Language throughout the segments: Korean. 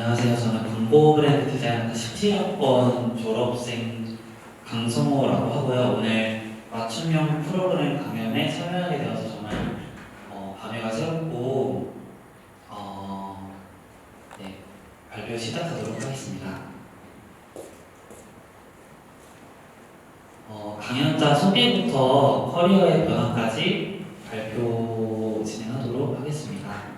안녕하세요. 저는 광고 브랜드 디자인 17학번 졸업생 강성호라고 하고요. 오늘 맞춤형 프로그램 강연에 참여하게 되어서 정말 감회가 새롭고 네, 발표 시작하도록 하겠습니다. 강연자 소개부터 커리어의 변화까지 발표 진행하도록 하겠습니다.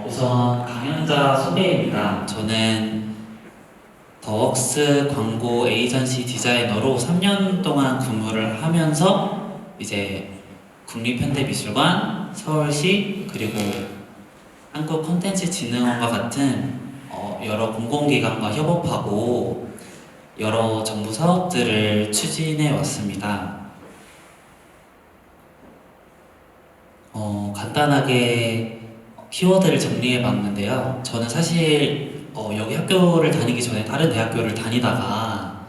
우선 강연자 소개입니다. 저는 더웍스 광고 에이전시 디자이너로 3년 동안 근무를 하면서 이제 국립현대미술관, 서울시, 그리고 한국콘텐츠진흥원과 같은 여러 공공기관과 협업하고 여러 정부 사업들을 추진해 왔습니다. 간단하게 키워드를 정리해 봤는데요. 저는 사실 여기 학교를 다니기 전에 다른 대학교를 다니다가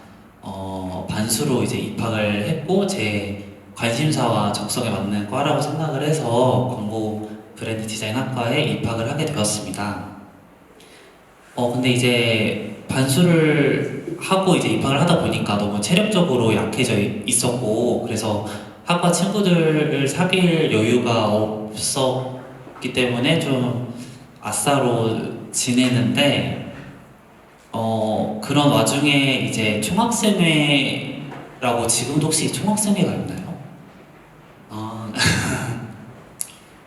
반수로 이제 입학을 했고 제 관심사와 적성에 맞는 과라고 생각을 해서 광고 브랜드 디자인 학과에 입학을 하게 되었습니다. 근데 이제 반수를 하고 이제 입학을 하다 보니까 너무 체력적으로 약해져 있었고, 그래서 학과 친구들을 사귈 여유가 없었기 때문에 좀 아싸로 지내는데, 그런 와중에 이제 총학생회라고, 지금도 혹시 총학생회가 있나요?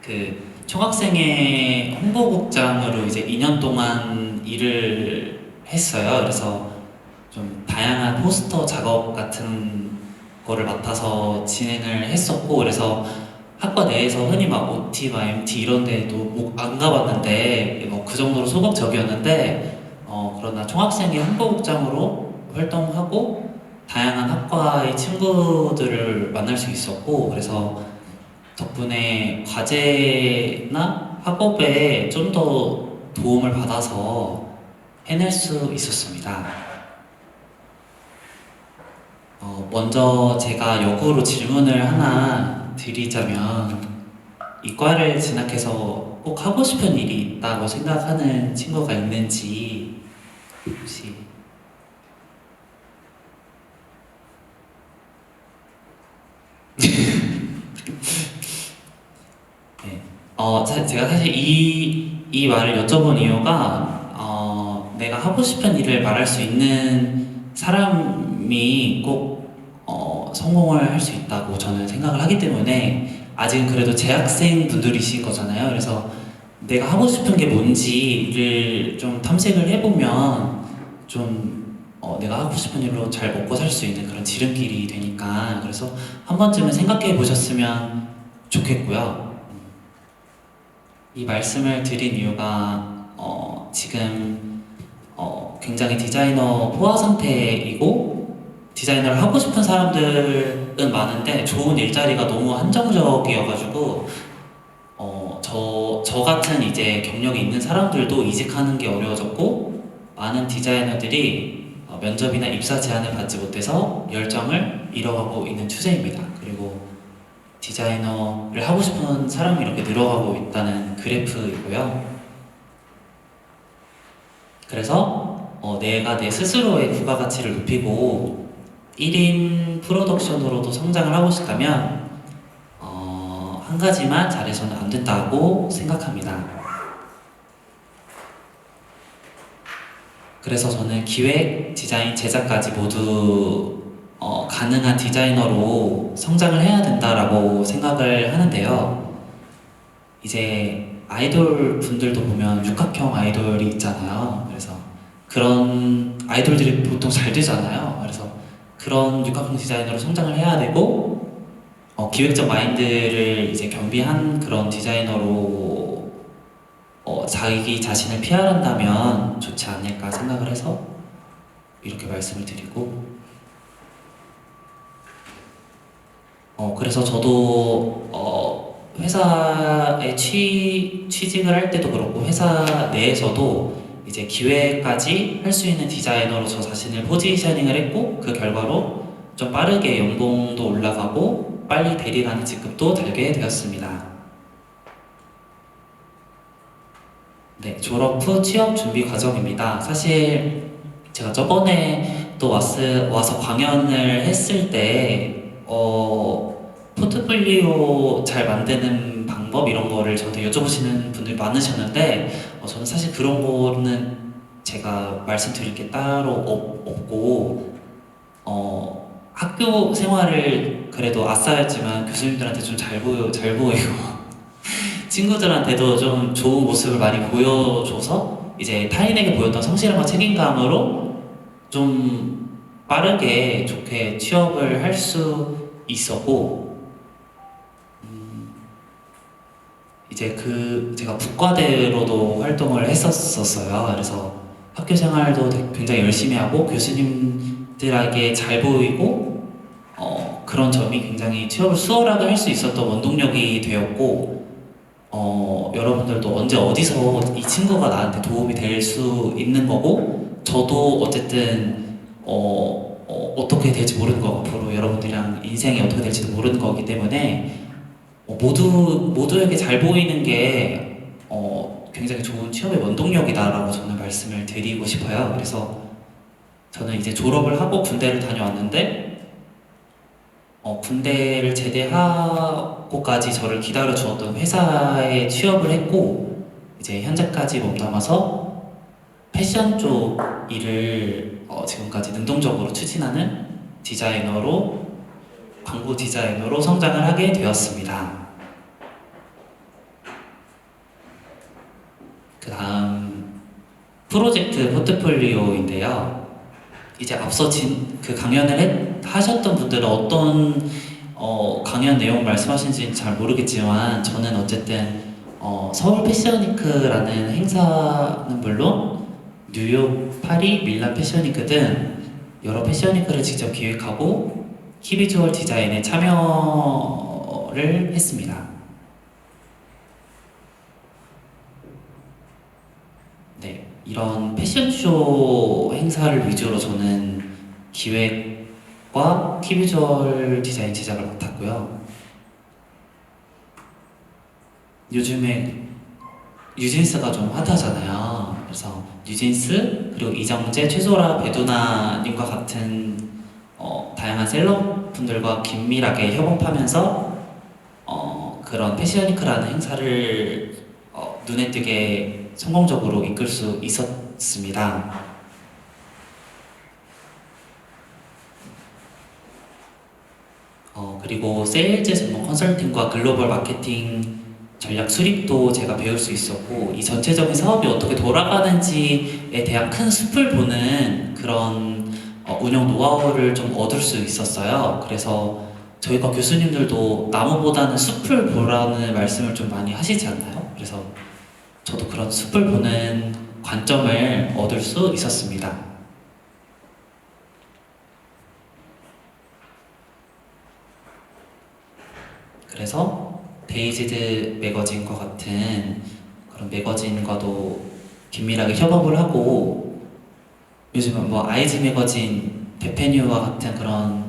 그 총학생회 홍보국장으로 이제 2년 동안 일을 했어요. 그래서 좀 다양한 포스터 작업 같은 거를 맡아서 진행을 했었고, 그래서 학과 내에서 흔히 막 OT, MT 이런 데도 안 가봤는데 그 정도로 소극적이었는데, 그러나 총학생회 홍보국장으로 활동하고 다양한 학과의 친구들을 만날 수 있었고, 그래서 덕분에 과제나 학업에 좀 더 도움을 받아서 해낼 수 있었습니다. 먼저 제가 역으로 질문을 하나 드리자면, 이과를 진학해서 꼭 하고 싶은 일이 있다고 생각하는 친구가 있는지 혹시? 네. 제가 사실 이 말을 여쭤본 이유가, 내가 하고 싶은 일을 말할 수 있는 사람이 꼭 성공을 할 수 있다고 저는 생각을 하기 때문에, 아직은 그래도 재학생 분들이신 거잖아요. 그래서 내가 하고 싶은 게 뭔지를 좀 탐색을 해보면 좀 내가 하고 싶은 일로 잘 먹고 살 수 있는 그런 지름길이 되니까, 그래서 한 번쯤은 생각해 보셨으면 좋겠고요. 이 말씀을 드린 이유가 지금 굉장히 디자이너 포화 상태이고, 디자이너를 하고 싶은 사람들은 많은데 좋은 일자리가 너무 한정적이어가지고 저 같은 이제 경력이 있는 사람들도 이직하는 게 어려워졌고, 많은 디자이너들이 면접이나 입사 제안을 받지 못해서 열정을 잃어가고 있는 추세입니다. 그리고 디자이너를 하고 싶은 사람이 이렇게 늘어가고 있다는 그래프이고요. 그래서 내가 내 스스로의 부가가치를 높이고 1인 프로덕션으로도 성장을 하고 싶다면 한 가지만 잘해서는 안 된다고 생각합니다. 그래서 저는 기획, 디자인, 제작까지 모두 가능한 디자이너로 성장을 해야 된다라고 생각을 하는데요. 이제 아이돌 분들도 보면 육각형 아이돌이 있잖아요. 그래서 그런 아이돌들이 보통 잘 되잖아요. 그래서 그런 육각형 디자이너로 성장을 해야 되고, 기획적 마인드를 이제 겸비한 그런 디자이너로 자기 자신을 PR한다면 좋지 않을까 생각을 해서 이렇게 말씀을 드리고, 그래서 저도 회사에 취직을 할 때도 그렇고, 회사 내에서도 이제 기획까지 할 수 있는 디자이너로 저 자신을 포지셔닝을 했고, 그 결과로 좀 빠르게 연봉도 올라가고 빨리 대리라는 직급도 달게 되었습니다. 네, 졸업 후 취업 준비 과정입니다. 사실 제가 저번에 또 와서 강연을 했을 때, 포트폴리오 잘 만드는 방법 이런 거를 저한테 여쭤보시는 분들이 많으셨는데, 저는 사실 그런 거는 제가 말씀드릴 게 따로 없고, 학교 생활을 그래도 아싸였지만 교수님들한테 좀 잘 보이고, 친구들한테도 좀 좋은 모습을 많이 보여줘서 이제 타인에게 보였던 성실함과 책임감으로 좀 빠르게 좋게 취업을 할 수 있었고, 이제 제가 북과대로도 활동을 했었어요. 그래서 학교 생활도 굉장히 열심히 하고 교수님들에게 잘 보이고, 그런 점이 굉장히 취업을 수월하게 할 수 있었던 원동력이 되었고, 여러분들도 언제 어디서 이 친구가 나한테 도움이 될 수 있는 거고, 저도 어쨌든, 어떻게 될지 모르는 거, 앞으로 여러분들이랑 인생이 어떻게 될지도 모르는 거기 때문에, 모두에게 잘 보이는 게, 굉장히 좋은 취업의 원동력이다라고 저는 말씀을 드리고 싶어요. 그래서 저는 이제 졸업을 하고 군대를 다녀왔는데, 군대를 제대하고까지 저를 기다려 주었던 회사에 취업을 했고, 이제 현재까지 몸담아서 패션 쪽 일을 지금까지 능동적으로 추진하는 디자이너로, 광고 디자이너로 성장을 하게 되었습니다. 그 다음 프로젝트 포트폴리오인데요. 이제 앞서 그 강연을 하셨던 분들은 어떤 강연 내용 말씀하시는지 잘 모르겠지만, 저는 어쨌든 서울 패션위크라는 행사는 물론 뉴욕, 파리, 밀란 패션위크 등 여러 패션위크를 직접 기획하고 키비주얼 디자인에 참여를 했습니다. 네, 이런 패션쇼 행사를 위주로 저는 기획과 키비주얼 디자인 제작을 맡았고요. 요즘에 뉴진스가 좀 핫하잖아요. 그래서 뉴진스, 그리고 이정재, 최소라, 배두나님과 같은 다양한 셀럽분들과 긴밀하게 협업하면서 그런 패션위크라는 행사를 눈에 띄게 성공적으로 이끌 수 있었습니다. 그리고 세일즈 전문 컨설팅과 글로벌 마케팅 전략 수립도 제가 배울 수 있었고, 이 전체적인 사업이 어떻게 돌아가는지에 대한 큰 숲을 보는 그런 운영 노하우를 좀 얻을 수 있었어요. 그래서 저희가 교수님들도 나무보다는 숲을 보라는 말씀을 좀 많이 하시지 않나요? 그래서 저도 그런 숲을 보는 관점을 얻을 수 있었습니다. 그래서 데이지드 매거진과 같은 그런 매거진과도 긴밀하게 협업을 하고, 요즘은 뭐 아이즈 매거진, 데페뉴와 같은 그런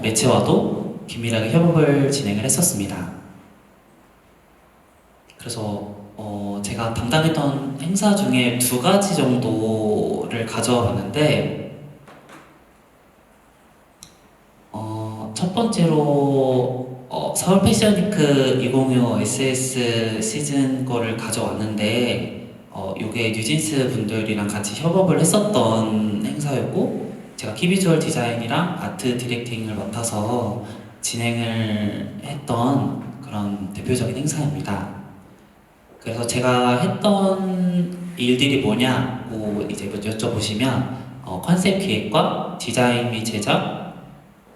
매체와도 긴밀하게 협업을 진행을 했었습니다. 그래서 제가 담당했던 행사 중에 2가지 정도를 가져와 봤는데, 첫 번째로 서울 패션위크 2025 SS 시즌 거를 가져왔는데, 이게 뉴진스 분들이랑 같이 협업을 했었던 행사였고, 제가 키비주얼 디자인이랑 아트 디렉팅을 맡아서 진행을 했던 그런 대표적인 행사입니다. 그래서 제가 했던 일들이 뭐냐고 이제 여쭤보시면, 컨셉 기획과 디자인 및 제작,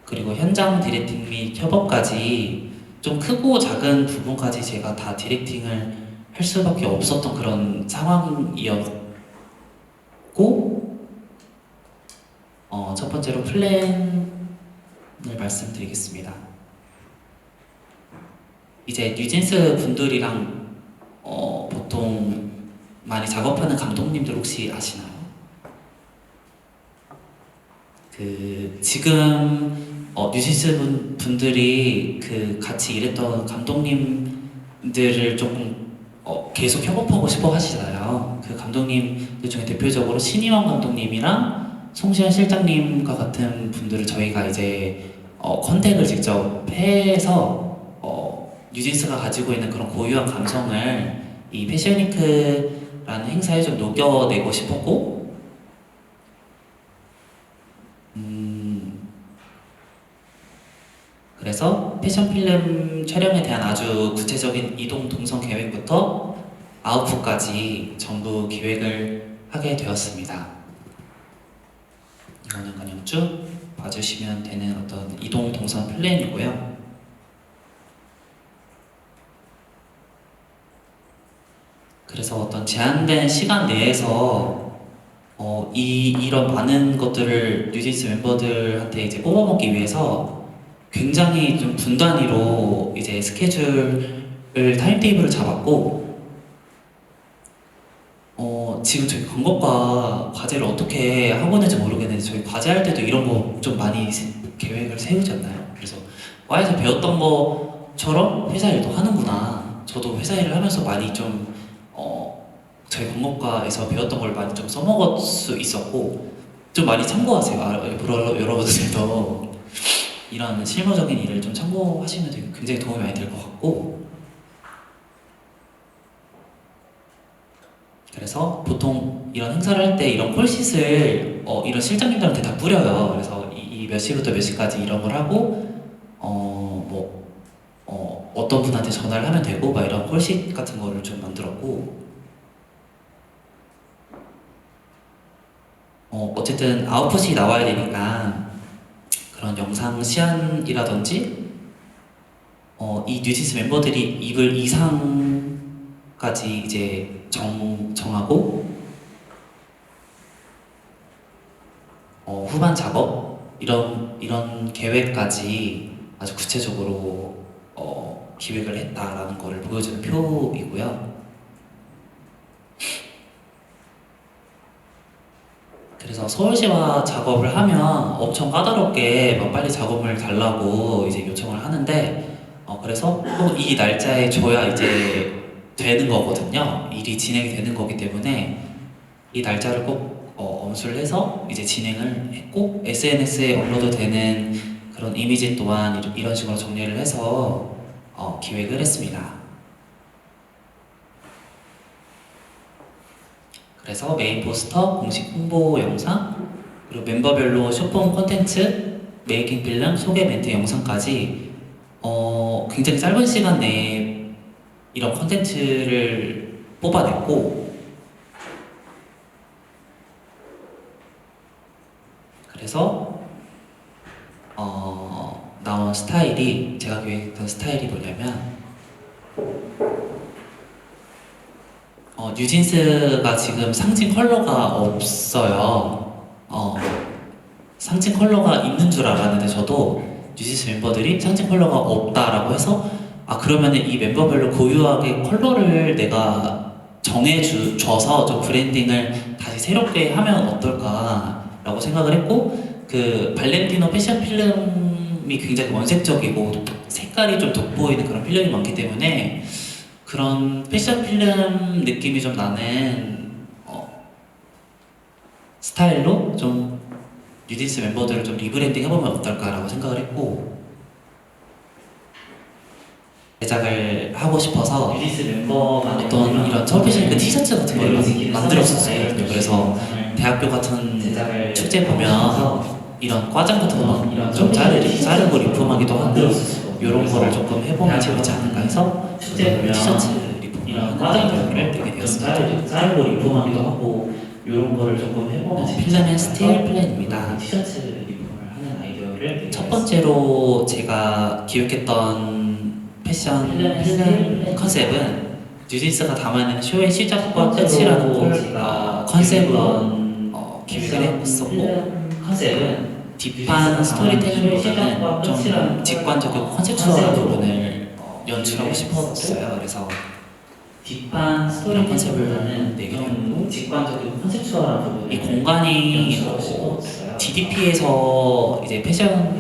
그리고 현장 디렉팅 및 협업까지 좀 크고 작은 부분까지 제가 다 디렉팅을 할 수밖에 없었던 그런 상황이었고, 첫 번째로 플랜을 말씀드리겠습니다. 이제 뉴진스 분들이랑 보통 많이 작업하는 감독님들 혹시 아시나요? 지금 뉴진스 분들이 같이 일했던 감독님들을 조금 계속 협업하고 싶어 하시잖아요. 그 감독님들 중에 대표적으로 신임원 감독님이랑 송시현 실장님과 같은 분들을 저희가 이제 컨택을 직접 해서 뉴진스가 가지고 있는 그런 고유한 감성을 이 패션위크라는 행사에 좀 녹여내고 싶었고, 그래서 패션 필름 촬영에 대한 아주 구체적인 이동 동선 계획부터 아웃풋까지 전부 기획을 하게 되었습니다. 이거는 그냥 쭉 봐주시면 되는 어떤 이동 동선 플랜이고요. 그래서 어떤 제한된 시간 내에서 이런 많은 것들을 뉴진스 멤버들한테 이제 뽑아먹기 위해서 굉장히 좀 분 단위로 이제 스케줄을 타임테이블을 잡았고, 지금 저희 광고과 과제를 어떻게 하고 있는지 모르겠는데 저희 과제할 때도 이런 거 좀 많이 계획을 세우지 않나요? 그래서 과에서 배웠던 것처럼 회사 일도 하는구나. 저도 회사 일을 하면서 많이 좀 저희 광고과에서 배웠던 걸 많이 좀 써먹을 수 있었고, 좀 많이 참고하세요. 여러분들도 이런 실무적인 일을 좀 참고하시면 되게 굉장히 도움이 많이 될 것 같고, 그래서 보통 이런 행사를 할 때 이런 콜시트를 이런 실장님들한테 다 뿌려요. 그래서 이 몇 시부터 몇 시까지 이런 걸 하고 어떤 분한테 전화를 하면 되고 막 이런 콜시트 같은 거를 좀 만들었고, 어쨌든 아웃풋이 나와야 되니까 그런 영상 시안이라든지 이 뉴진스 멤버들이 입을 의상까지 이제 정하고 후반 작업 이런 계획까지 아주 구체적으로 기획을 했다라는 거를 보여주는 표이고요. 그래서 서울시와 작업을 하면 엄청 까다롭게 막 빨리 작업을 달라고 이제 요청을 하는데, 그래서 꼭 이 날짜에 줘야 이제 되는 거거든요. 일이 진행이 되는 거기 때문에 이 날짜를 꼭 엄수를 해서 이제 진행을 했고, SNS에 업로드되는 그런 이미지 또한 이런 식으로 정리를 해서 기획을 했습니다. 그래서 메인 포스터, 공식 홍보 영상, 그리고 멤버별로 쇼폼 콘텐츠, 메이킹 필름, 소개 멘트 영상까지 굉장히 짧은 시간 내에 이런 콘텐츠를 뽑아냈고, 그래서 나온 스타일이, 제가 기획했던 스타일이 뭐냐면 뉴진스가 지금 상징 컬러가 없어요. 상징 컬러가 있는 줄 알았는데 저도 뉴진스 멤버들이 상징 컬러가 없다라고 해서 그러면 이 멤버별로 고유하게 컬러를 내가 정해줘서 좀 브랜딩을 다시 새롭게 하면 어떨까라고 생각을 했고, 그 발렌티노 패션 필름이 굉장히 원색적이고 색깔이 좀 돋보이는 그런 필름이 많기 때문에 그런 패션 필름 느낌이 좀 나는 스타일로 좀 뉴진스 멤버들을 좀 리브랜딩 해보면 어떨까라고 생각을 했고, 제작을 하고 싶어서 뉴진스 멤버가 어떤 이런 철피싱크 티셔츠 같은 걸 만들었었어요. 그래서 대학교 같은 축제 보면 이런 과장 같은 거 좀 자르고 리폼하기도 하고 이런 거를 조금 해보면 재밌지 않을까 해서 티셔츠 리폼을 하는 아이디어를 내게 되었습니다. 자르고 리폼하기도 하고 이런 거를 조금 해보면 필름의 스틸 플랜입니다. 티셔츠 리폼을 하는 아이디어를 첫 번째로 제가 기획했던 패션 필름 컨셉은 뉴진스가 담아내는 쇼의 시작과 끝이라는 컨셉으로 기획을 했었고, 컨셉은 딥한 스토리텔링보다는 좀 직관적이고 컨셉추얼한 부분을 연출하고 싶었어요. 그래서 딥한 스토리 컨셉보다는 내게 좀 직관적이고 컨셉추얼한 부분을 이 공간이 연출하고 싶었어요. DDP에서 이제 패션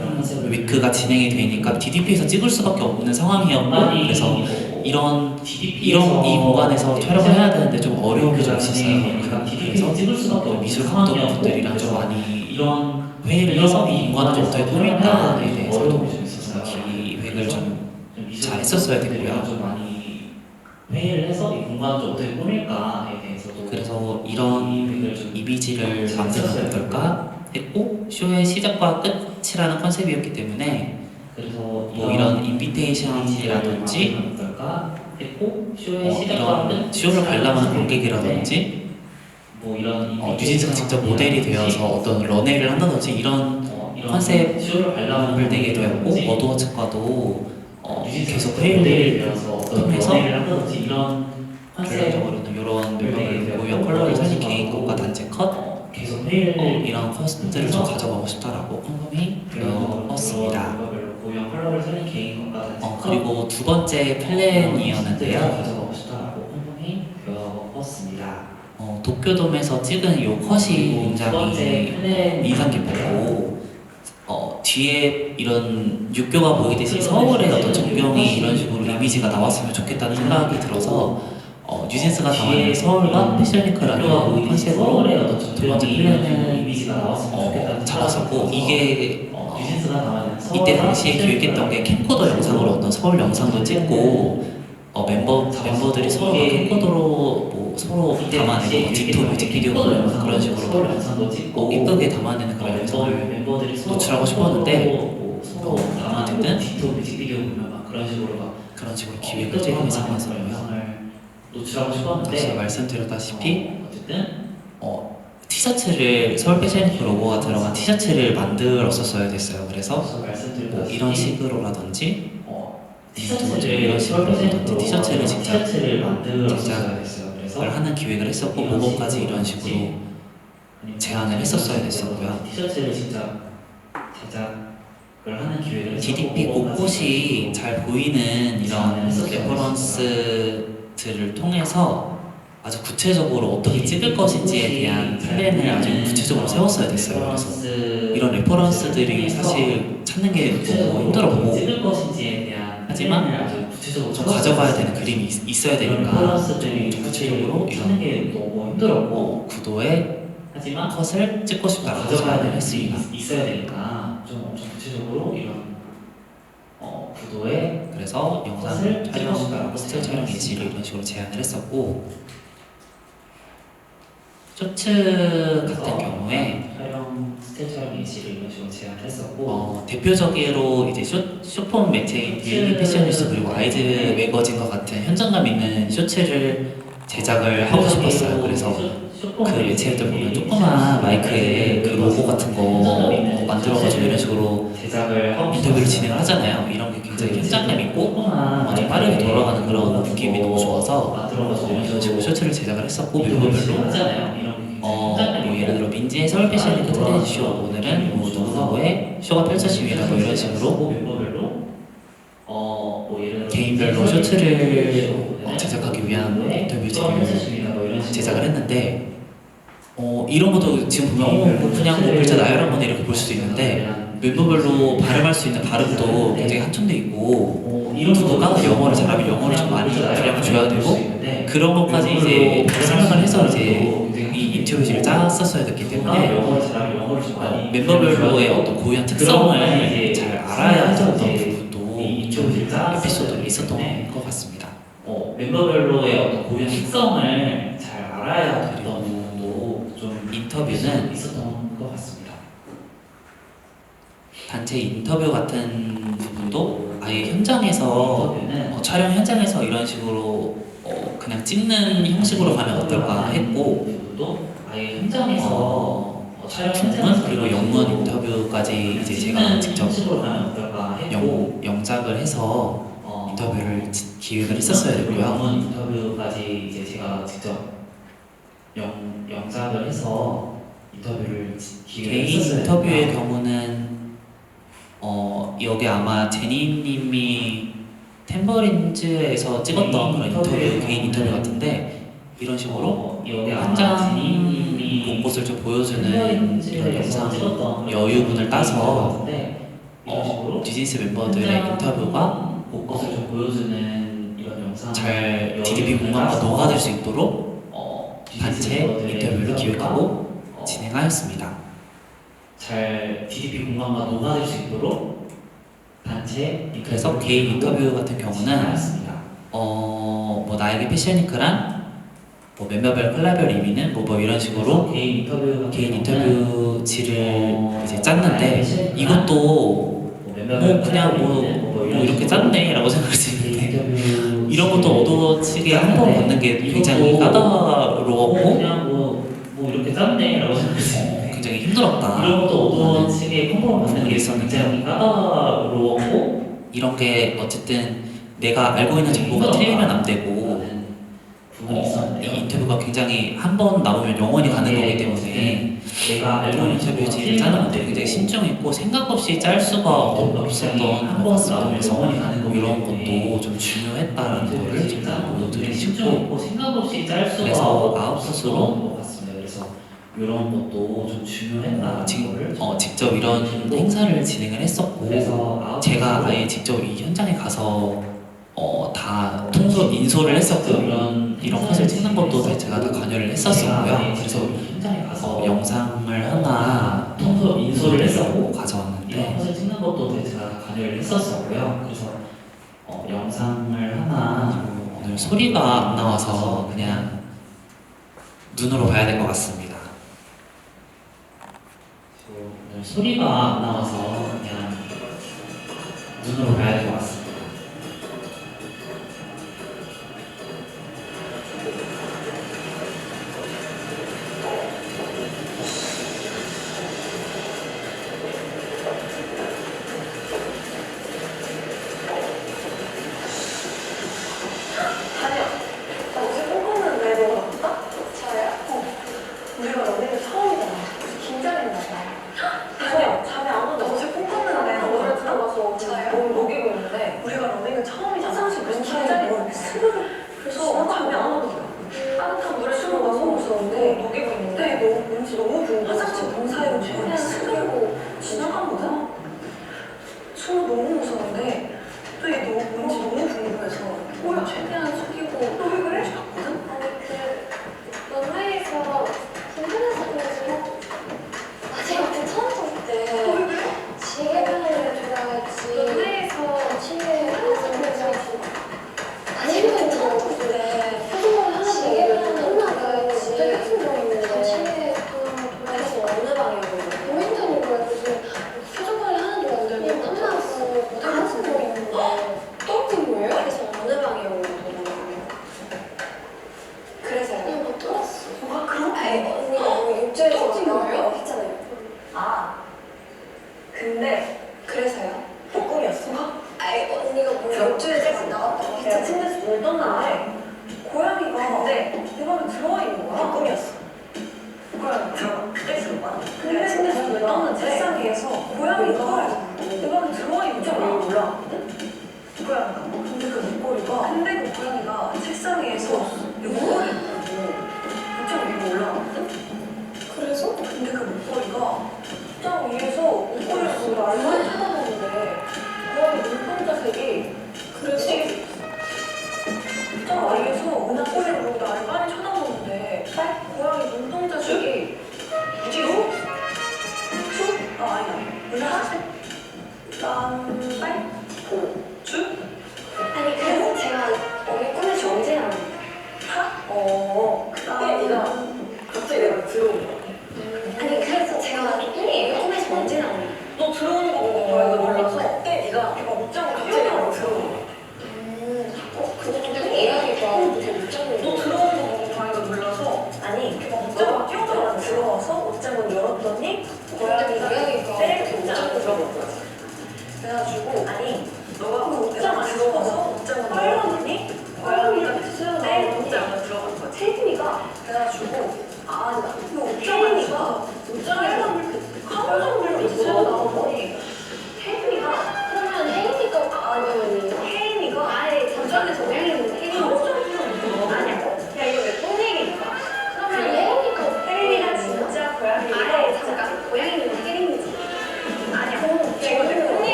위크가 진행이 되니까 DDP에서 찍을 수밖에 없는 상황이었고, 그래서 이런 DDP에서 이 공간에서 촬영을 해야 되는데 좀 어려움이 좀 있었어요. 그래서 그래서 찍을 수밖에 없는 미술 상황이었고, 감독분들이랑 좀 그래서 많이 이런 회의를 해서 이 공간을 좀 어떻게 꾸밀까에 좀 대해서도 어려움이 좀 있었어요. 기획을 좀 미술 잘 했었어야 되고요. 감독들이랑 좀 많이 회의를 해서 이 공간을 좀 어떻게 꾸밀까에 대해서도 그래서 이런 기획을 좀 이미지를 잘 만들면 했었어야 어떨까 했고, 쇼의 시작과 끝이라는 컨셉이었기 때문에 그래서 뭐 이런 인비테이션이라든지 어떨까 했고, 쇼의 시작과 이런 끝 쇼를 관람하는 관객이라든지 뭐 이런 뉴진스가 직접 모델이 되어서 어떤 런웨이를 한다든지 이런 컨셉을 쇼를 관람하는 내게 되었고, 관객이라든지 워드워치과도 계속 모델이 회의를 되어서 어떤 통해서 런웨이를 한다든지 이런 결론적으로는 이런 네, 멤버별 고유한 컬러를 살린 개인 컷과 단체 컷 계속 회의를 이런 컨셉들을 좀 가져가고 싶다라고 컴펌이 되었습니다. 고유한 컬러를 살린 개인 것과 단체 컷 그리고 두 번째 플랜이었는데요. 가져가고 싶다라고 컴펌이 되었습니다. 도쿄돔에서 찍은 요 컷이 굉장히 인상 깊었고, 뒤에 이런 육교가 보이듯이 서울의 어떤 전경이 이런 식으로 이미지가 나왔으면 좋겠다는 생각이 들어서 뉴진스가 담아낸 서울과 패션위크라는 컨셉으로 두 번째 플랜을 잡았었고, 이게 이때 당시에 기획했던 게 캠코더 영상으로 어떤 서울 영상도 찍고, 멤버들이 서로 막 캠코더로 뭐 서로 담아내고 뭐 틱톡 뮤직비디오 그런 식으로 이쁘게 담아내는 그런 영상을 노출하고 싶었는데, 어쨌든 그런 식으로 기획을 제공해 잡았었고요. 노출하고 싶었는데 앞서 말씀드렸다시피 티셔츠를 서울 패션위크 로고가 들어간 티셔츠를 만들었었어야 됐어요. 그래서 뭐 이런 식으로라든지 두 번째 이런 식으로라든지 티셔츠를 직접 제작을 하는 기획을 했었고, 모범까지 이런 식으로 제안을 했었어야 됐었고요. 티셔츠를 직접 제작을 하는 기획을 했었고, DDP 곳곳이 잘 보이는 이런 레퍼런스들을 통해서 아주 구체적으로 어떻게 찍을 것인지에 대한 플랜을 아주 구체적으로 세웠어야 됐어요. 그래서 이런 레퍼런스들이 사실 찾는 게 너무 힘들었고, 찍을 것인지에 대한 하지만 플랜을 아주 구체적으로 좀 가져가야 되는 그림이 있어야 되니까 레퍼런스들이 좀 구체적으로 찾는 이런 게 너무 힘들었고, 구도의 하지만 컷을 찍고 싶다라고 가져가야 제안을 되는 했습니다. 그림이 있어야 되니까 좀 엄청 구체적으로 이런 구도의 그래서 영상 컷을 촬영, 찍고 싶다라고 스틸 촬영 예시를 제안했습니다. 이런 식으로 제안을 했었고, 쇼츠 같은 경우에 촬영 스틸 촬영 예시를 이런 식으로 제안을 했었고, 대표적으로 이제 쇼폼 매체인 데일리 패션뉴스 그리고 아이즈 매거진과 같은 현장감 있는 쇼츠를 제작을 하고 싶었어요. 그래서 그 매체들 보면 조그만 마이크에 그 로고 같은 거 만들어가지고 이런 식으로 제작을 하고 인터뷰를 싶었어요. 진행을 하잖아요. 이런 게 굉장히 현장감 있고 좀 빠르게 돌아가는 그런 느낌이 너무 좋아서 이런 식으로 쇼츠를 제작을 했었고, 멤버별로 하잖아요. 뭐 예를 들어 민지의 서울 패션위크 트렌드 쇼, 오늘은 뭐 누구누구의 쇼가 펼쳐집니다. 뭐 이런 식으로 멤버별로 뭐 예를 들어 개인별로 쇼츠를 제작하기 위한 인터뷰지를 제작을 했는데, 이런 것도 지금 보면 그냥 뭐 글자 나열한 거네 이렇게 볼 수도 있는데, 멤버별로 발음할 수 있는 발음도 굉장히 한정돼 있고, 누가 영어를 잘하면 영어를 좀 많이 분량을 줘야 되고, 그런 것까지 이제 생각을 해서 이제 이 인터뷰지를 짰었어야 됐기 때문에 멤버별로의 어떤 고유한 특성을 잘 알아야 했던 부분도 에피소드가 있었던 것 같습니다. 멤버별로의 어떤 고유한 특성을 잘 알아야 됐던 부분도 좀 인터뷰는 있었던 것 같습니다. 단체 인터뷰 같은 부분도 아예 현장에서 촬영 현장에서 이런 식으로 그냥 찍는 형식으로 가면 어떨까 했고, 아예 현장에서 촬영 중문 그리고 영문 인터뷰까지 이제 제가 직접 형식으로 가면 어떨까 했고, 영작을 해서 인터뷰를 기획을 했었어야 됐고요. 영문 인터뷰까지 이제 제가 직접 영작을 해서 인터뷰를 기획을 개인 했었어야 인터뷰의 됐구나. 경우는 여기 아마 제니님이 템버린즈에서 찍었던 그런 인터뷰, 개인 인터뷰 같은데, 이런 식으로 현장 곳곳을 좀 보여주는 이런 영상 여유분을 따서 뉴진스 멤버들의 인터뷰가 곳곳을 좀 보여주는 이런 잘 DDP 공간과 녹아들 수 있도록 단체 인터뷰를 기획하고 진행하였습니다. 잘 DDP 공간과 녹아들 수 있도록 단체 그래서 개인 인터뷰 같은 경우는 진행하였습니다. 뭐 나에게 패션위크란 뭐 멤버별 콜라별 의미는 뭐 이런 식으로 개인 개인 인터뷰지를 이제 짰는데 이것도 뭐 그냥 뭐 이렇게 짰네라고 생각할 수 있는데 이런 것도 얻어치게 한 번 받는 게 굉장히 까다로웠고 그냥 뭐 이렇게 짰네라고 생각할 수 있는데 굉장히 힘들었다. 이런 것도 얻어치게 컴포를 받는 게 굉장히 까다로웠고 이런 게 어쨌든 내가 알고 있는 정보가 틀리면 안 되고 이 인터뷰가 굉장히 한 번 나오면 영원히 가는 거기 때문에 내가 알고 있는 인터뷰지를 짜는 것도 굉장히 신중했고 생각 없이 짤 수가 없었던 것 같습니다. 그래서 이런 것도 좀 중요했다는 거를 좀 보여드리고 싶고 생각 없이 짤 수가 그래서 아웃소스로 것 같습니다. 그래서 이런 것도 좀 중요했다는 거를 직접 이런 행사를 진행을 했었고 그래서 제가 아예 직접 이 현장에 가서 다 인솔을 했었고 이런 컷을 찍는 것도 제가 다 관여를 했었었고요. 그래서 현장에 가서 영상을 하나 인솔을 했었고 가져왔는데 이런 컷을 찍는 것도 제가 관여를 했었었고요. 그래서 영상을 하나 오늘 소리가 안 나와서 그냥 눈으로 봐야 될 것 같습니다. 오늘 소리가 안 나와서 그냥 눈으로 봐야 될 것 같습니다. 아니야. 나 어제 꿈꿨는데 너가 나왔다? 저요? 우리가 연애를 처음이잖아. 긴장했나 봐. 아니야. 잠이 안 온다. 어제 꿈꿨는데 너를 들어가서 몸을 녹이고 있는데 우리가 연애는 처음이잖아. 화장실 무슨 긴장했는데 그래서 잠이 안 오는 거야. 따뜻한 물에 들어가서 너무 무서운데 녹이고 있는데 너무 뭔지 너무 궁금해. 화장실 문 사이로 최대한 스르고 지나가거든? 숨이 너무 무서운데 또 이게 너무 뭔지 너무 궁금해서 뭐야 최대한 속이고 너 왜 그래? 봤거든? 아니 런웨이에서 궁금해서 그래서 마지막에 처음 볼 때 너 왜 그래? 지혜를 좋아했지 런웨이에서 지혜 하면서 그래서 지혜는 처음 볼때 표정을 하나도 지혜를 끝나고 되게 같은 거 있는데 지혜 그래서 어느 방이었는데 고민되는 거야. 무슨 표정 관리 하나도 안 되고 끝나고 모델 같은 거 있는데 떨어진 거예요? 그래서 어느 방이었는데 그래서요? 그냥 못 들었어. 뭐가 그런 아니 거 언니가 너무 육조에서 떨어진 거예요? 했잖아요. 아 근데 그래서요? 꿈이었어? 아니 언니가 뭐 육조에서 나왔다고 제가 했잖아요. 침대에서 눈을 떴는데 고양이가 근데 내 방에 들어와 있는 거야. 꿈이었어. 고양이가 그때 있을 거야. 근데 침대에서 눈을 떴는데 책상 위에서 고양이가 내 방에 들어와 있는 거야. 위로 올라왔거든? 고양이가. 근데 그 목걸이가 그 고양이가 책상 위에서 목걸이 입고 좀 위로 올라왔거든? 그래서? 근데 그 목걸이가 짱 위에서 목걸이를 보고 나를 많이 쳐다보는데 고양이 눈동자색이 그래서? 짱 위에서 목걸이를 보고 나를 많이 쳐다보는데 고양이 눈동자색이 무지로? 주? 아니다 물하색? 蓝고 주? 아니 그래서 제가 언니 꿈에서 언제 나왔는데? 그때 네가 갑자기 내가 들어온 거야. 아니 그래서 제가 언니 꿈에서 언제 나왔는데? 너 들어오는 거 보고 고양이가 놀라서 그때 네가 옷장을 갑자기 나랑 들어온 거야. 그거 좀 이야기가 되게 웃겼는데. 너 들어오는 거 보고 고양이가 놀라서 아니 옷장을 뛰어들어 들어와서 옷장을 열었더니 고양이가 고양이가 때리고 등장하고 들어온 거야. 그래서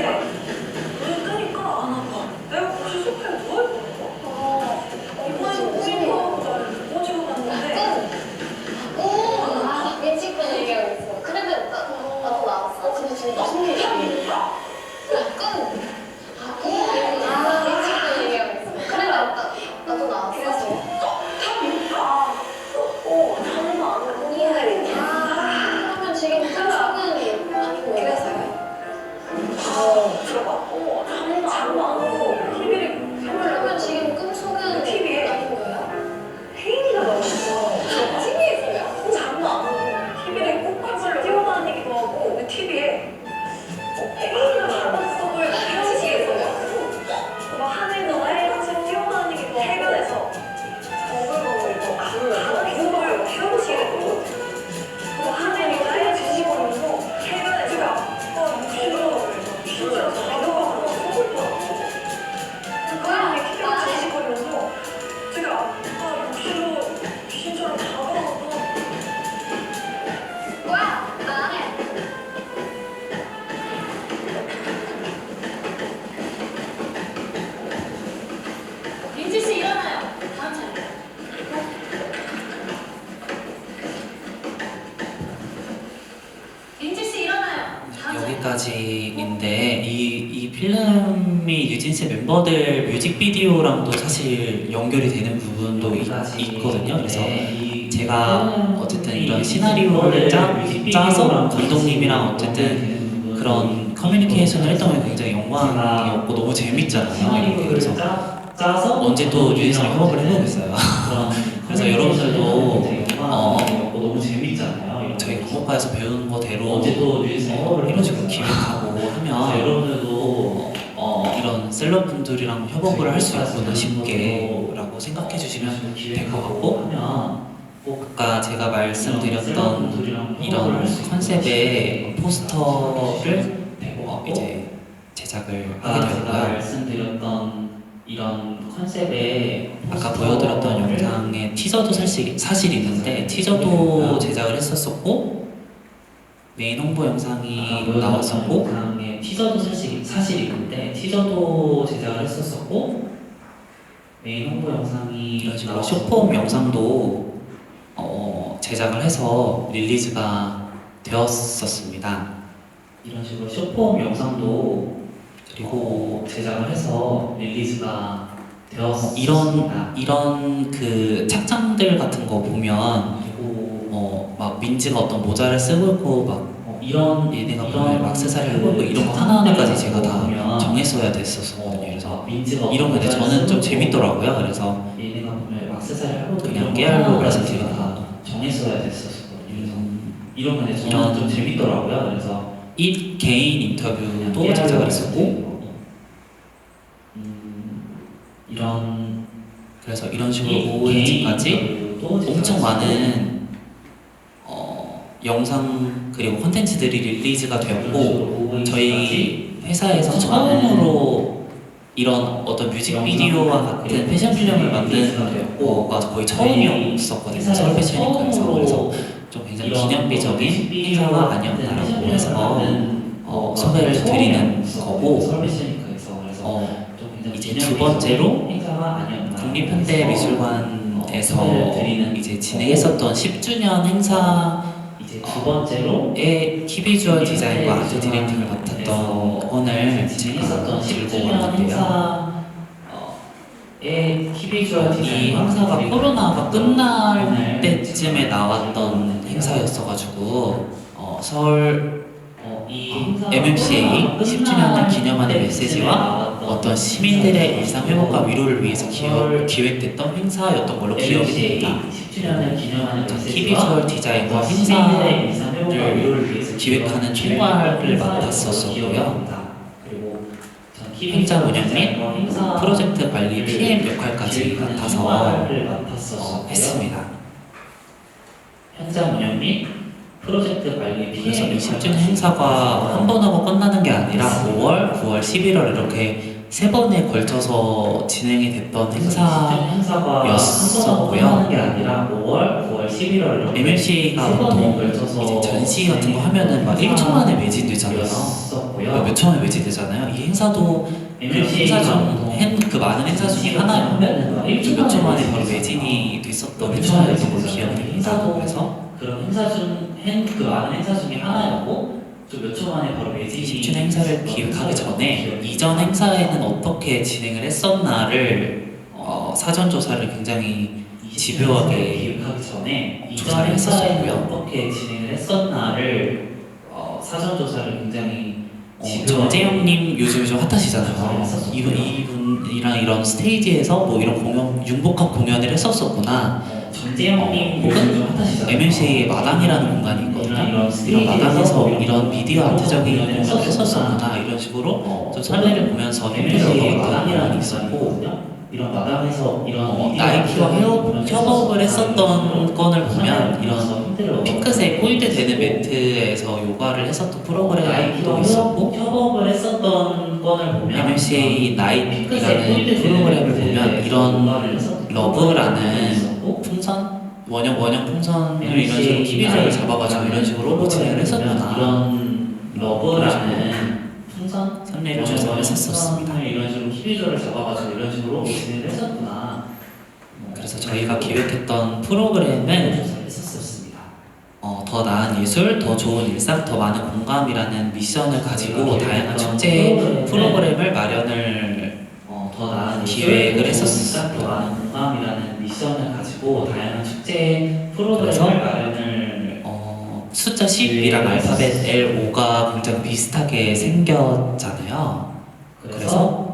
눈 뜨니까 내가 혹시 소파에 누워있거든? 이번에 보니까 나를 꼬집어 갔는데 일찍 본 얘기하고 있어. 그래도 나도 나왔어. 근데 진짜 무슨 일이야? 일찍 본 얘기하고 있어. 그래 나도 나왔어. 잠은 안 오고 그러면 지금 꿈속은 아닌 거예요? 그래서요? 들어봐. 잠은 안 오고 TV를 그러면 지금 꿈속은 TV에 아닌 거예요? 혜인이가 나왔어. TV에서요? 잠도 안 오고 TV에 꾹꾹을 뛰어다니기도 하고 그 TV에 혜인이가 바닷속을 TV에서요? 막 하늘도 날같이 뛰어다니기도 하고 해변에서 버글버글 바닷속을 태우시고 하늘이 날개 뒤집어면서 해변에 제가 아까 육수로 진짜로 달려가서 속을 뻔하고 하늘이 TV가 뒤집어면서 제가 아까 육수로 귀신처럼 다가가서 뭐야? 나 안 해. 민지 씨 일어나요. 다음 차례. 민지 씨 일어나요. 다음 차례. 여기까지인데 이 필름이 뉴진스 멤버들 뮤직비디오랑도 사실 연결이 되는 부분도 있거든요. 그래서 제가 어쨌든 이런 시나리오를 짜서 감독님이랑 어쨌든 그런 커뮤니케이션을 했던 게 굉장히 영광이었고 너무 재밌잖아요. 이렇게 그래서 짜서 언제 또 뉴진스랑 협업을 해보겠어요. 그래서 여러분들도 너무 재밌잖아요. 저희 국어과에서 배운 거대로 언제 또 뉴진스 협업을 이런 식으로 기획하고 하면 여러분들도 이런 셀럽분들이랑 협업을 할 수 있구나 쉽게라고 생각해 주시면 될 것 같고 아까 제가 말씀드렸던 이런 컨셉의 포스터를 이제 제작을 하게 제가 되었고요. 말씀드렸던 이런 컨셉의 아까 보여드렸던 영상의 티저도 사실 있는데 티저도 제작을 했었었고 메인 홍보 영상이 나왔었고 영상의 티저도 사실 있는데 티저도 제작을 했었었고 메인 홍보 영상이 이런 식으로 쇼폼 영상도 제작을 해서 릴리즈가 되었었습니다. 이런 식으로 쇼폼 영상도 그리고 제작을 해서 릴리즈가 되었습니다. 이런 그 착장들 같은 거 보면 그리고 막 민지가 어떤 모자를 쓰고 있고 막 이런 얘네가 보면 액세서리를 하고 이런 거 하나하나까지 제가 다 정했어야 됐었거든요. 그래서 민지가 이런 게 저는 좀 재밌더라고요. 그래서 얘네가 보면 액세서리 하고 그냥 깨알로 말씀드리는 거. 정했어야 됐었거든요. 그래서 이런 건데 저는 좀 재밌더라고요. 그래서 이 개인 인터뷰도 제작을 했었고 그래서 이런 식으로 OST까지 엄청 많은 영상 그리고 콘텐츠들이 릴리즈가 되었고 저희 회사에서 처음으로 이런 어떤 뮤직비디오와 같은 패션 필름을 만드는 거가 거의 처음이었었거든요. 서울 패션위크에서. 그래서 좀 굉장히 기념비적인 행사가 아니었나라고 해서 소개를 드리는 거고 이제 두 번째로 국립현대미술관에서 이제 진행했었던 10주년 행사 두 번째로의 키비주얼 디자인과 아트 디렉팅을 맡았던 건을 진행했었던 들고 10주년 왔는데요. 키비주얼 이 행사가 코로나가 끝날 때쯤에 나왔던 행사였어가지고 서울 MMCA 10주년을 기념하는 메시지와 어떤 시민들의 일상 회복과 위로를 위해서 기획됐던 행사였던 걸로 기억이 됩니다. 10주년을 기념하는 키비주얼 디자인과 행사를 기획하는 총괄을 맡았었고요. 행사 운영 및 프로젝트 관리 PM 역할까지 맡아서 했습니다. 현장 운영 및 프로젝트 관리 그래서 이 10주년 행사가 한 번 하고 끝나는 게 아니라 5월, 9월, 11월 이렇게 세 번에 걸쳐서 진행이 됐던 행사였었고요. 게 아니라 5월, 9월, 11월 MMC가 보통 이제 전시 같은 거 하면은 막 1초 만에 매진되잖아요. 있었고요. 몇 천에 외제되잖아요. 이 행사도 그 행사 중그 많은 행사 중에 하나였고 몇 천 만에 바로 매진이 됐었던 행사였던 걸로 기억이 됩니다. 그래서 그런 행사 그 많은 행사 중에 하나였고 좀 몇 초 만에 바로 매진이 10주년 행사를 기획하기 전에 이전 행사에는 어떻게 진행을 했었나를 사전 조사를 굉장히 집요하게 기획하기 전에 이전 조사를 행사에는 했었고요. 어떻게 진행을 했었나를 사전 조사를 굉장히 정재영님 요즘 좀 핫하시잖아요. 했었었고요. 이분이랑 이런 스테이지에서 뭐 이런 공연, 융복합 공연을 했었었구나. 정재영님 혹은 요즘 좀 핫하시잖아요. MLC의 마당이라는 공간이 있거든요. 이런 마당에서 이런 미디어 아트적인 공연을 했었었구나. 이런 식으로 좀 설레를 보면서 힘들어 MLC의 보였던 마당이라는 공연이 있었고 이런 마당에서 이런 나이키와 협업을 했었던 건을 보면 이런 핑크색 폴드 되는 매트에서 요가를 했었던 프로그램도 있었고 협업을 했었던 건을 보면 MLCA 나이트라는 프로그램을 보면 이런 러브라는 풍선? 원형 풍선을 이런 식으로 키비저를 잡아가지고 이런 식으로 진행을 했었구나. 이런 러브라는 풍선? 선례를 조성했었습니다. 이런 식으로 키비저를 잡아가지고 이런 식으로 진행을 했었구나. 그래서 저희가 기획했던 프로그램은 했었습니다. 더 나은 예술, 더 좋은 일상, 더 많은 공감이라는 미션을 가지고 다양한 축제 프로그램을 마련을 더 나은 기획을 했었습니다. 더 많은 공감이라는 미션을 가지고 다양한 축제 프로그램을 그래서 마련을 숫자 10이랑 알파벳 L5가 굉장히 비슷하게 생겼잖아요. 그래서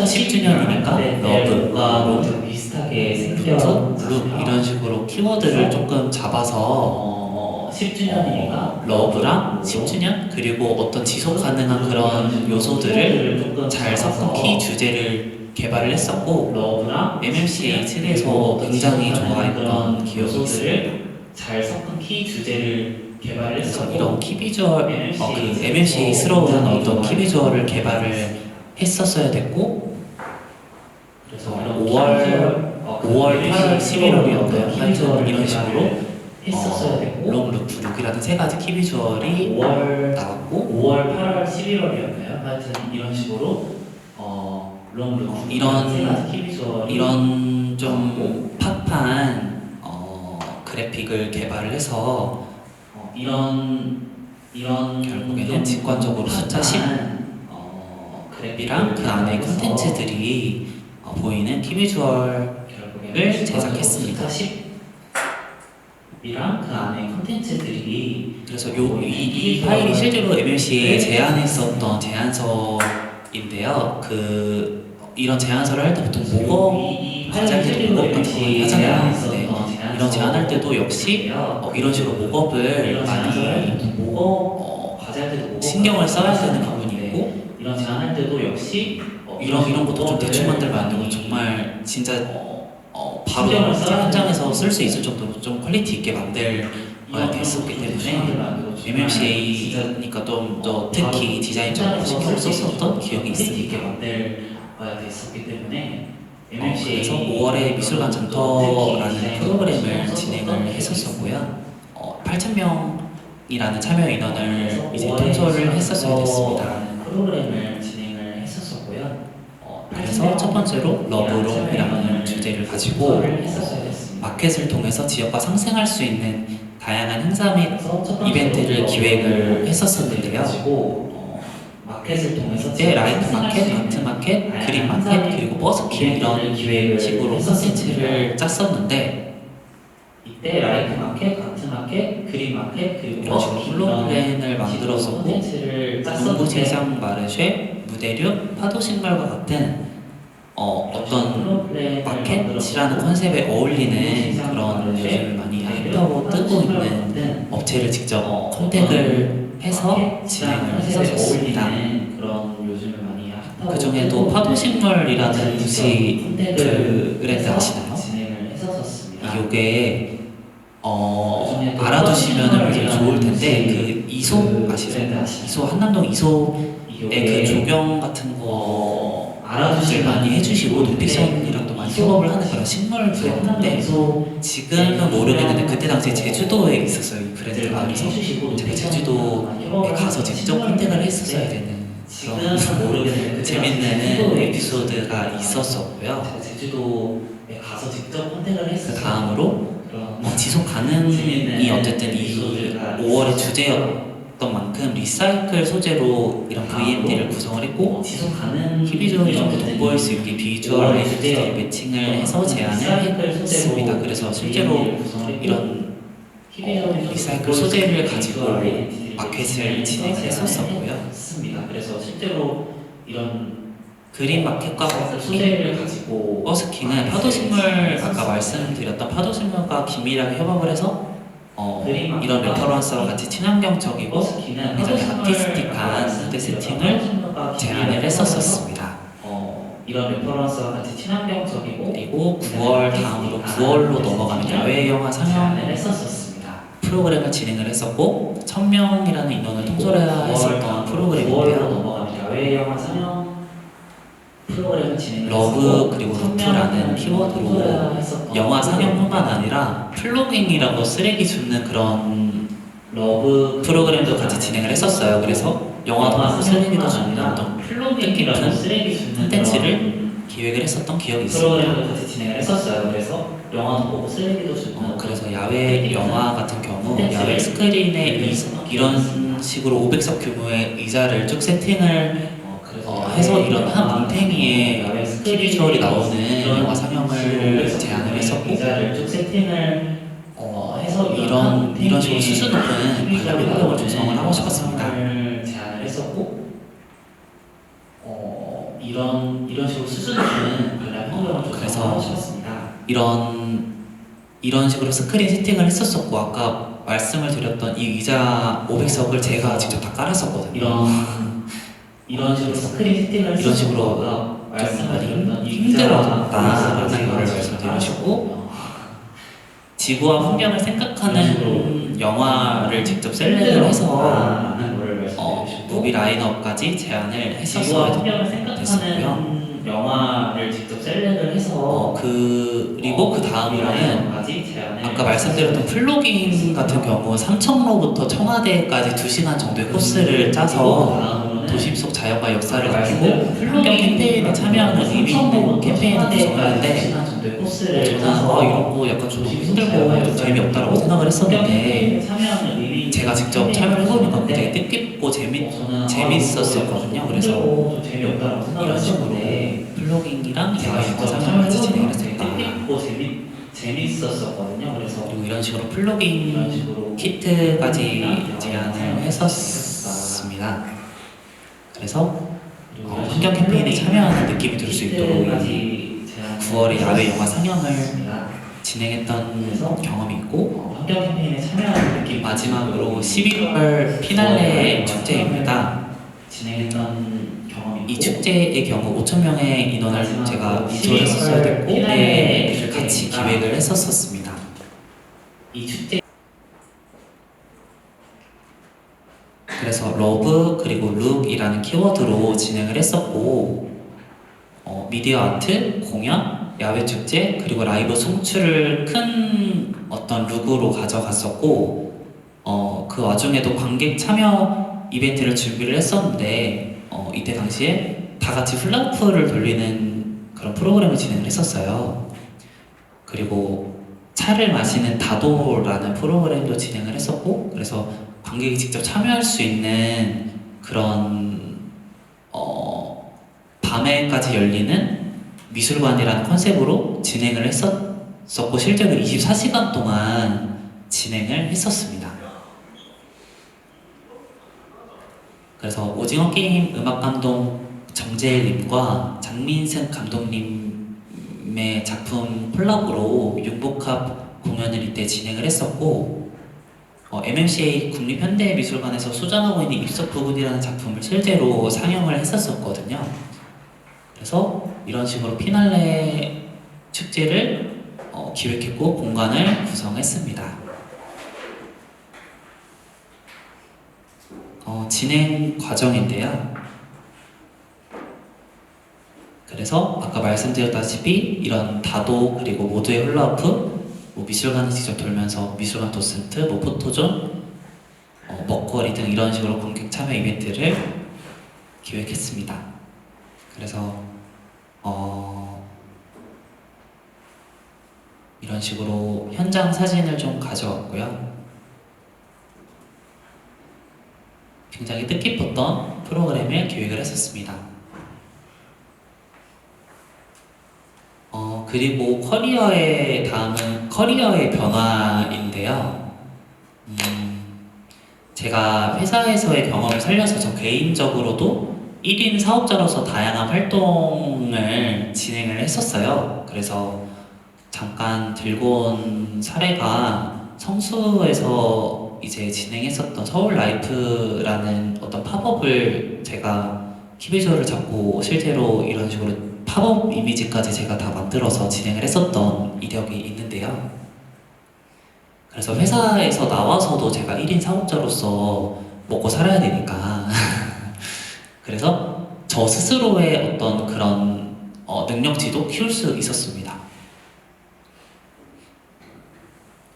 10주년이니까 러브가 너무 비슷하게 루트, 룩 이런 식으로 키워드를 조금 잡아서 10주년이니까 러브랑 10주년 그리고 어떤 지속 가능한 그런 요소들을 잘 섞은 키 주제를 개발을 했었고 러브랑 MLCA 측에서 굉장히 좋아했던 기억이 있어요. 잘 섞은 키 주제를 개발을 그래서 했었고 이런 키 비주얼, 그 MLCA스러운 어떤 키 비주얼을 개발을 했었어야 됐고 그래서 5월, 8월, 11월이었나요? 하여튼 이런 식으로 했었어야 됐고 롱, 루프, 룩이라는 세 가지 키 비주얼이 5월, 나왔고 5월, 8월, 11월이었나요? 하여튼 이런 식으로 롱 루프 이런- 세 가지 키 비주얼이 이런 좀 팝한 그래픽을 개발을 해서 이런 결국에는 직관적으로 숫자 10 그래픽이랑 그 안에 콘텐츠들이 보이는 키 비주얼 을 제작했습니다. 10이랑 그 안에 콘텐츠들이 그래서 이 파일이 실제로 MLC에 제안했었던 제안서인데요. 이런 제안서를 할 때 보통 목업 과장들 목업 같은 거 하잖아요. 네. 이런 제안할 때도 역시 이런 식으로 목업을 많이 신경을 써야 되는 부분이고 이런 제안할 때도 역시 이런 것도 좀 대충 만들면 안 되고 정말 진짜 바로 신경을 써야 현장에서 쓸 수 있을 정도로 좀 퀄리티 있게 만들어야 됐었기 때문에 MLCA니까 좀 더 특히 디자인적으로 신경을 썼었던 기억이 있게 있습니다. 만들어야 됐었기 때문에 그래서 5월에 미술관 장터라는 프로그램을 진행을 했었었고요. 8,000명이라는 참여 인원을 이제 통솔을 했었어야 됐습니다. 프로그램을 진행을 했었었고요. 그래서 첫 번째로 러브룸이라는 주제를 가지고 했었어야 됐습니다. 마켓을 통해서 지역과 상생할 수 있는 다양한 행사 및 이벤트를 기획을 했었었는데요. 마켓을 통해서 이때 라이트 마켓, 아트 마켓, 그림 마켓, 그리고 버스킹 이런 식으로 콘텐츠를 짰었는데 이때 라이트 마켓, 아트 마켓, 그림 마켓 그리고 이런 식으로 플로우 플랜을 만들었었고 콘텐츠를 농구시장 마르쉐, 무대륙, 파도신발과 같은 어떤 마켓이라는 컨셉에 어울리는 그런 요즘 많이 핫하고 뜨고 있는 업체를 직접 컨택을 해서 진행을 했었습니다. 그런 요즘에 많이 핫하고 그 중에도 파도식물이라는 혹시 그 브랜드 아시나요? 진행을 했었습니다. 이게 알아두시면 되게 좋을 텐데 그 이소 아시죠? 이소 한남동 이소의 그 조경 같은 거 알아두실 많이 해주시고 논픽션이랑도 많이 키워업을 하는 그런 식물부였는데 지금은 모르겠는데 그때 당시에 제주도에 있었어요. 이 브랜드가. 그래서 제가 제주도에 가서 직접 컨택을 했었어야 되는 그런 지금은 모르겠는데 재밌는 에피소드가 있었었고요. 제가 제주도에 가서 직접 컨택을 그 했어요. 다음으로 지속 가능이 어쨌든 이 5월의 주제였던 만큼 리사이클 소재로 이런 VMD를 구성을 했고 지속 가능 희비주얼이 좀 더 돋보일 수 있게 비주얼 아이덴티티를 매칭을 해서 제안을 했습니다. 그래서 실제로 이런 리사이클 소재를 가지고 마켓을 진행을 했었었고요. 습니다. 그래서 실제로 이런 그린 마켓과 소재를 가지고 버스킹은 파도식물 아까 말씀드렸던 파도식물과 긴밀하게 협업을 해서 이런 레퍼런스와 같이 친환경적이고 버스킹은 굉장히 아티스틱한 무대 세팅을 제안을 했었습니다. 이런 레퍼런스와 같이 친환경적이고 그리고 9월 다음으로 9월로 넘어가는 야외 영화 상영 제안을 했었습니다. 프로그램을 진행을 했었고 1000명이라는 인원을 통솔해야 했었던 9월로 프로그램인데요. 넘어가는 야외 영화 상영 프로그램을 진행을 러브 그리고 루프라는 키워드로 영화 상영뿐만 아니라 플로깅이라고 쓰레기 줍는 그런 러브 프로그램도 같이 진행을 했었어요. 그래서 영화도 하고 쓰레기도 줍는 어떤 플로깅이라고 쓰레기 줍는 콘텐츠를 기획을 했었던 기억이 있습니다. 프로그램도 같이 진행을 했었어요. 그래서 영화도 보고 쓰레기도 줍는 그래서 야외 영화 같은 경우 야외 스크린에 이런 식으로 500석 규모의 의자를 쭉 세팅을 해서 이런 한 뭉탱이의 TV주얼이 나오는 영화 상영을 제안을 했었고 의자를 쭉 세팅을 해서 이런 식으로 수준 높은 관람 환경을 조성을 하고 싶었습니다. 제안을 했었고 이런 식으로 수준 높은 관람 환경을 그래서 조성하고 싶었습니다. 이런 식으로 스크린 세팅을 했었었고 아까 말씀을 드렸던 이 의자 500석을 제가 직접 다 깔았었거든요. 이런 식으로 스크린 세팅을 이런 식으로 좀 말씀을 많이 힘들었다라는 거를 말씀드리고 싶고 지구와 환경을 생각하는 영화를 직접 셀렉을 해서 무비 라인업까지 제안을 지구와 했었어야 환경을 됐었고요. 생각하는 영화를 직접 셀렉을 해서 그리고 그 다음으로는 아까 말씀드렸던 플로깅 같은 경우 삼청로부터 청와대까지 2시간 정도의 코스를 짜서 도심 속 자연과 역사를 느끼고 환경 캠페인에 참여하는 의미 있는 캠페인을 구성하는데 저는 이런 거 약간 좀 힘들고 좀 재미없다라고 생각을 했었는데 제가 직접 참여를 해보니까 굉장히 뜻깊고 재밌었었거든요. 그래서 이런 식으로 플로깅이랑 야외 영상을 같이 진행을 했습니다. 재밌었었거든요. 그래서 그리고 이런 식으로 플로깅 키트까지 제안을 했었습니다. 그래서 환경 캠페인에 참여하는 느낌이 들 수 있도록 9월에 야외 영화 상영을 진행했던 경험이 있고 환경 캠페인에 참여하는 느낌 마지막으로 11월 피날레 축제입니다. 진행했던 경험이 있고 이 축제의 경우 5,000명의 인원을 제가 인솔 했었어야 됐고 를 같이 기획을 했었습니다. 이 축제 그래서 러브 그리고 룩이라는 키워드로 진행을 했었고 미디어 아트, 공연, 야외 축제 그리고 라이브 송출을 큰 어떤 룩으로 가져갔었고 그 와중에도 관객 참여 이벤트를 준비를 했었는데 이때 당시에 다 같이 훌라후프를 돌리는 그런 프로그램을 진행을 했었어요. 그리고 차를 마시는 다도라는 프로그램도 진행을 했었고 그래서 관객이 직접 참여할 수 있는 그런 밤에까지 열리는 미술관이라는 컨셉으로 진행을 했었고 실제로 24시간 동안 진행을 했었습니다. 그래서 오징어 게임 음악 감독 정재일님과 장민승 감독님의 작품 콜라보로 융복합 공연을 이때 진행을 했었고 MMCA 국립현대미술관에서 소장하고 있는 입석 부분이라는 작품을 실제로 상영을 했었거든요. 그래서 이런 식으로 피날레 축제를 기획했고 공간을 구성했습니다. 진행 과정인데요. 그래서 그래서 아까 말씀드렸다시피 이런 다도 그리고 모두의 훌라후프, 뭐 미술관을 직접 돌면서 미술관 도슨트, 뭐 포토존, 먹거리 등 이런 식으로 관객 참여 이벤트를 기획했습니다. 그래서 이런 식으로 현장 사진을 좀 가져왔고요. 굉장히 뜻깊었던 프로그램을 기획을 했었습니다. 그리고 다음은 커리어의 변화인데요. 제가 회사에서의 경험을 살려서 저 개인적으로도 1인 사업자로서 다양한 활동을 진행을 했었어요. 그래서 잠깐 들고 온 사례가 성수에서 이제 진행했었던 서울 라이프라는 어떤 팝업을 제가 키비주얼을 잡고 실제로 이런 식으로 팝업 이미지까지 제가 다 만들어서 진행을 했었던 이력이 있는데요. 그래서 회사에서 나와서도 제가 1인 사업자로서 먹고 살아야 되니까 그래서 저 스스로의 어떤 그런 능력치도 키울 수 있었습니다.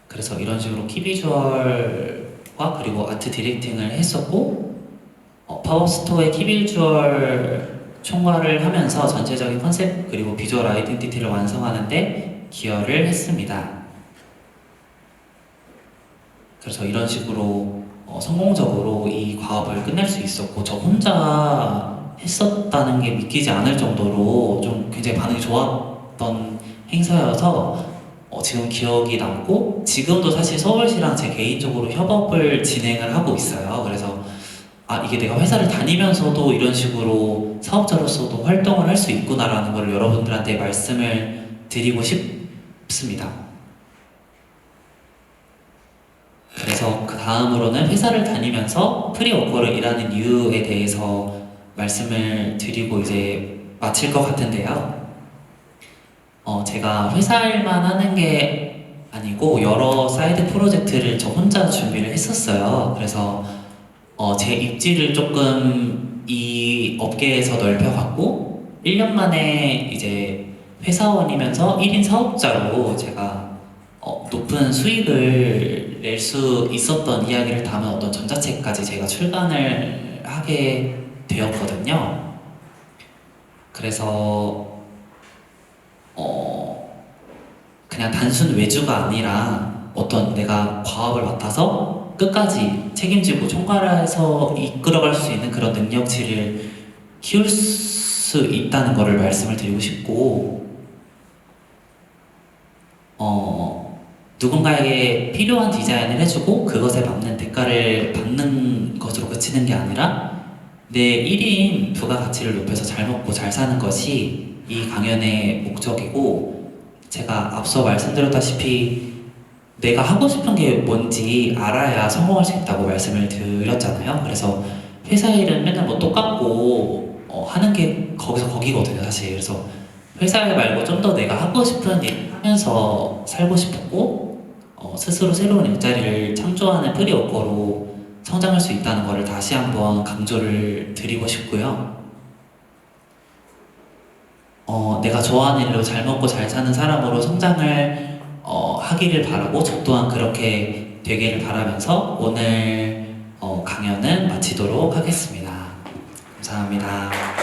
그래서 이런 식으로 키비주얼과 그리고 아트 디렉팅을 했었고 팝업 스토어의 키비주얼 총괄을 하면서 전체적인 컨셉 그리고 비주얼 아이덴티티를 완성하는데 기여를 했습니다. 그래서 이런 식으로 성공적으로 이 과업을 끝낼 수 있었고 저 혼자 했었다는 게 믿기지 않을 정도로 좀 굉장히 반응이 좋았던 행사여서 지금 기억이 남고 지금도 사실 서울시랑 제 개인적으로 협업을 진행을 하고 있어요. 그래서 이게 내가 회사를 다니면서도 이런 식으로 사업자로서도 활동을 할 수 있구나라는 걸 여러분들한테 말씀을 드리고 싶습니다. 그래서 그 다음으로는 회사를 다니면서 프리워커로 일하는 이유에 대해서 말씀을 드리고 이제 마칠 것 같은데요. 제가 회사 일만 하는 게 아니고 여러 사이드 프로젝트를 저 혼자 준비를 했었어요. 그래서 제 입지를 조금 이 업계에서 넓혀갖고 1년 만에 이제 회사원이면서 1인 사업자로 제가 높은 수익을 낼 수 있었던 이야기를 담은 어떤 전자책까지 제가 출간을 하게 되었거든요. 그래서 그냥 단순 외주가 아니라 어떤 내가 과업을 맡아서 끝까지 책임지고 총괄해서 이끌어갈 수 있는 그런 능력치를 키울 수 있다는 것을 말씀을 드리고 싶고 누군가에게 필요한 디자인을 해주고 그것에 맞는 대가를 받는 것으로 그치는 게 아니라 내 1인 부가가치를 높여서 잘 먹고 잘 사는 것이 이 강연의 목적이고 제가 앞서 말씀드렸다시피 내가 하고 싶은 게 뭔지 알아야 성공할 수 있다고 말씀을 드렸잖아요. 그래서 회사 일은 맨날 뭐 똑같고 하는 게 거기서 거기거든요, 사실. 그래서 회사 일 말고 좀 더 내가 하고 싶은 일 하면서 살고 싶었고 스스로 새로운 일자리를 창조하는 프리워커로 성장할 수 있다는 것을 다시 한번 강조를 드리고 싶고요. 내가 좋아하는 일로 잘 먹고 잘 사는 사람으로 성장을 하기를 바라고 저 또한 그렇게 되기를 바라면서 오늘 강연은 마치도록 하겠습니다. 감사합니다.